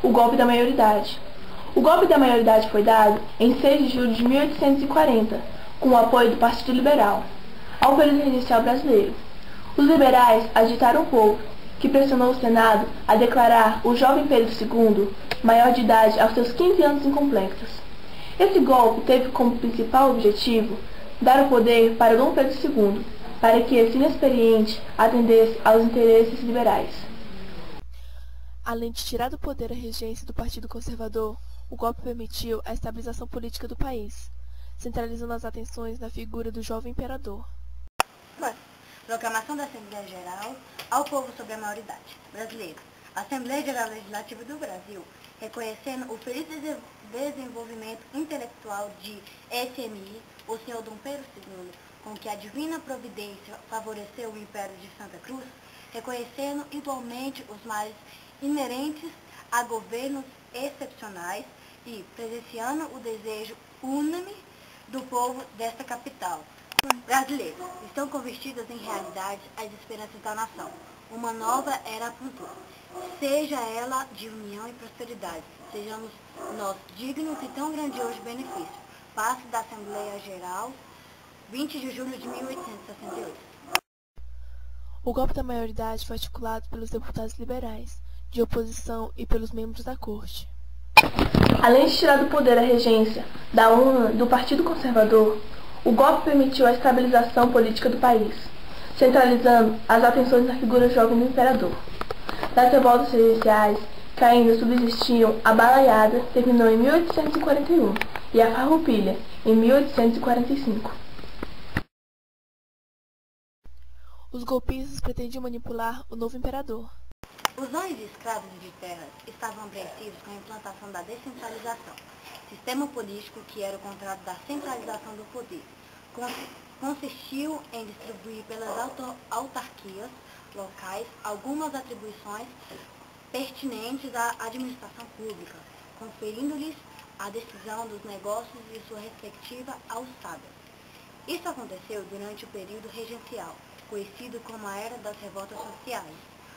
o golpe da maioridade. O golpe da maioridade foi dado em 6 de julho de 1840, com o apoio do Partido Liberal, ao período regencial brasileiro. Os liberais agitaram o povo, que pressionou o Senado a declarar o jovem Pedro II maior de idade aos seus 15 anos incompletos. Esse golpe teve como principal objetivo dar o poder para Dom Pedro II, para que esse inexperiente atendesse aos interesses liberais. Além de tirar do poder a regência do Partido Conservador, o golpe permitiu a estabilização política do país, centralizando as atenções na figura do jovem imperador. Proclamação da Assembleia Geral ao povo sobre a maioridade brasileira. A Assembleia Geral Legislativa do Brasil, reconhecendo o feliz desenvolvimento intelectual de SMI, o senhor Dom Pedro II, com que a divina providência favoreceu o Império de Santa Cruz, reconhecendo igualmente os males inerentes a governos excepcionais e presenciando o desejo unânime do povo desta capital brasileira. Estão convertidas em realidade as esperanças da nação. Uma nova era apontou. Seja ela de união e prosperidade. Sejamos nós dignos de tão grandioso benefício. Passe da Assembleia Geral, 20 de julho de 1868. O golpe da maioridade foi articulado pelos deputados liberais, de oposição e pelos membros da corte. Além de tirar do poder a regência da UNA do Partido Conservador, o golpe permitiu a estabilização política do país, centralizando as atenções na figura jovem do imperador. Das revoltas regenciais, que ainda subsistiam, a balaiada terminou em 1841 e a farroupilha em 1845. Os golpistas pretendiam manipular o novo imperador. Os donos de escravos e de terras estavam apreensivos com a implantação da descentralização, sistema político que era o contrário da centralização do poder. Consistiu em distribuir pelas autarquias locais algumas atribuições pertinentes à administração pública, conferindo-lhes a decisão dos negócios e sua respectiva alçada. Isso aconteceu durante o período regencial, conhecido como a Era das Revoltas Sociais.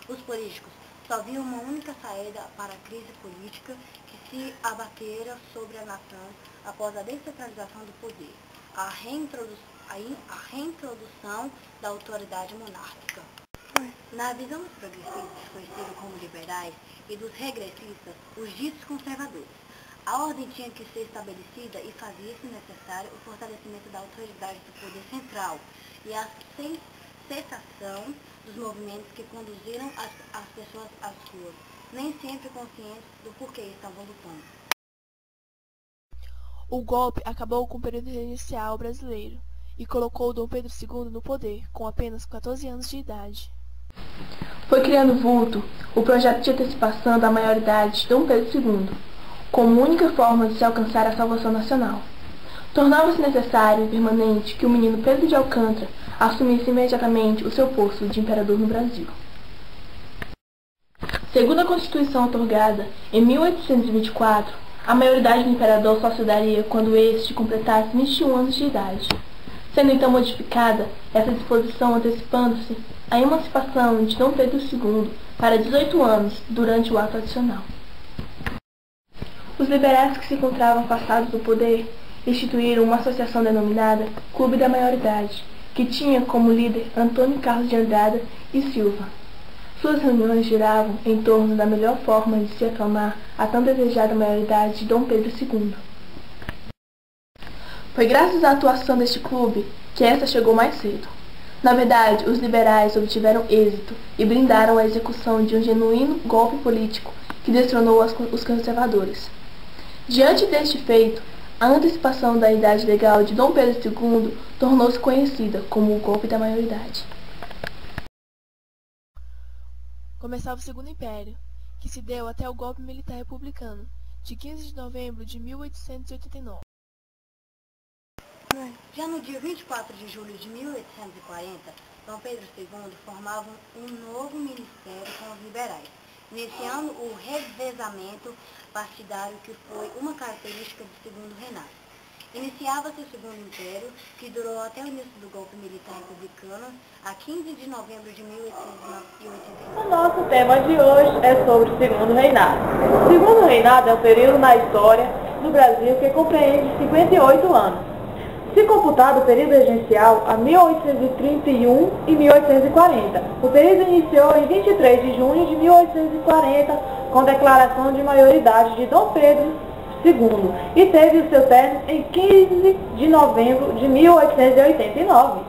Os políticos só viam uma única saída para a crise política que se abatera sobre a nação após a descentralização do poder, a reintrodução da autoridade monárquica. Na visão dos progressistas, conhecidos como liberais, e dos regressistas, os ditos conservadores, a ordem tinha que ser estabelecida e fazia-se necessário o fortalecimento da autoridade do poder central e a cessação dos movimentos que conduziram as pessoas às ruas, nem sempre conscientes do porquê estavam lutando. O golpe acabou com o período regencial brasileiro e colocou Dom Pedro II no poder, com apenas 14 anos de idade. Foi criando vulto o projeto de antecipação da maioridade de Dom Pedro II, como única forma de se alcançar a salvação nacional. Tornava-se necessário e permanente que o menino Pedro de Alcântara assumisse imediatamente o seu posto de imperador no Brasil. Segundo a Constituição outorgada em 1824, a maioridade do imperador só se daria quando este completasse 21 anos de idade, sendo então modificada essa disposição antecipando-se a emancipação de Dom Pedro II para 18 anos durante o ato adicional. Os liberais que se encontravam afastados do poder instituíram uma associação denominada Clube da Maioridade, que tinha como líder Antônio Carlos de Andrada e Silva. Suas reuniões giravam em torno da melhor forma de se acalmar a tão desejada maioridade de Dom Pedro II. Foi graças à atuação deste clube que esta chegou mais cedo. Na verdade, os liberais obtiveram êxito e blindaram a execução de um genuíno golpe político que destronou os conservadores. Diante deste feito, a antecipação da idade legal de Dom Pedro II tornou-se conhecida como o golpe da maioridade. Começava o Segundo Império, que se deu até o golpe militar republicano, de 15 de novembro de 1889. Já no dia 24 de julho de 1840, Dom Pedro II formava um novo ministério com os liberais, iniciando o revezamento partidário que foi uma característica do Segundo Reinado. Iniciava-se o Segundo Império, que durou até o início do golpe militar republicano, a 15 de novembro de 1889. O nosso tema de hoje é sobre o Segundo Reinado. O Segundo Reinado é um período na história do Brasil que compreende 58 anos. Se computar o período regencial a 1831 e 1840, o período iniciou em 23 de junho de 1840, com declaração de maioridade de Dom Pedro II, e teve o seu término em 15 de novembro de 1889.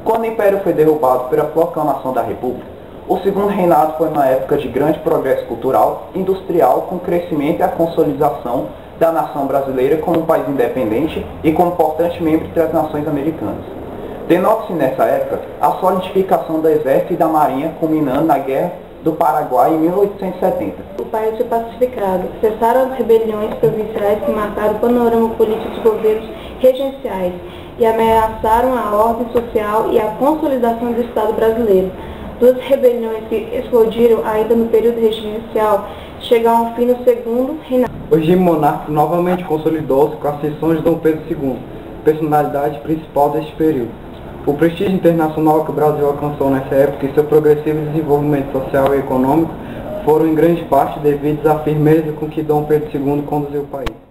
Quando o Império foi derrubado pela proclamação da República, o Segundo Reinado foi uma época de grande progresso cultural, industrial, com o crescimento e a consolidação da nação brasileira como um país independente e como importante membro entre as nações americanas. Denota-se nessa época a solidificação do Exército e da Marinha, culminando na Guerra do Paraguai em 1870. O país foi pacificado, cessaram as rebeliões provinciais que marcaram o panorama político dos governos regenciais e ameaçaram a ordem social e a consolidação do Estado brasileiro. Duas rebeliões que explodiram ainda no período regencial chegaram ao fim no Segundo Reinado. O regime monárquico novamente consolidou-se com a ascensão de Dom Pedro II, personalidade principal deste período. O prestígio internacional que o Brasil alcançou nessa época e seu progressivo desenvolvimento social e econômico foram em grande parte devidos à firmeza com que Dom Pedro II conduziu o país.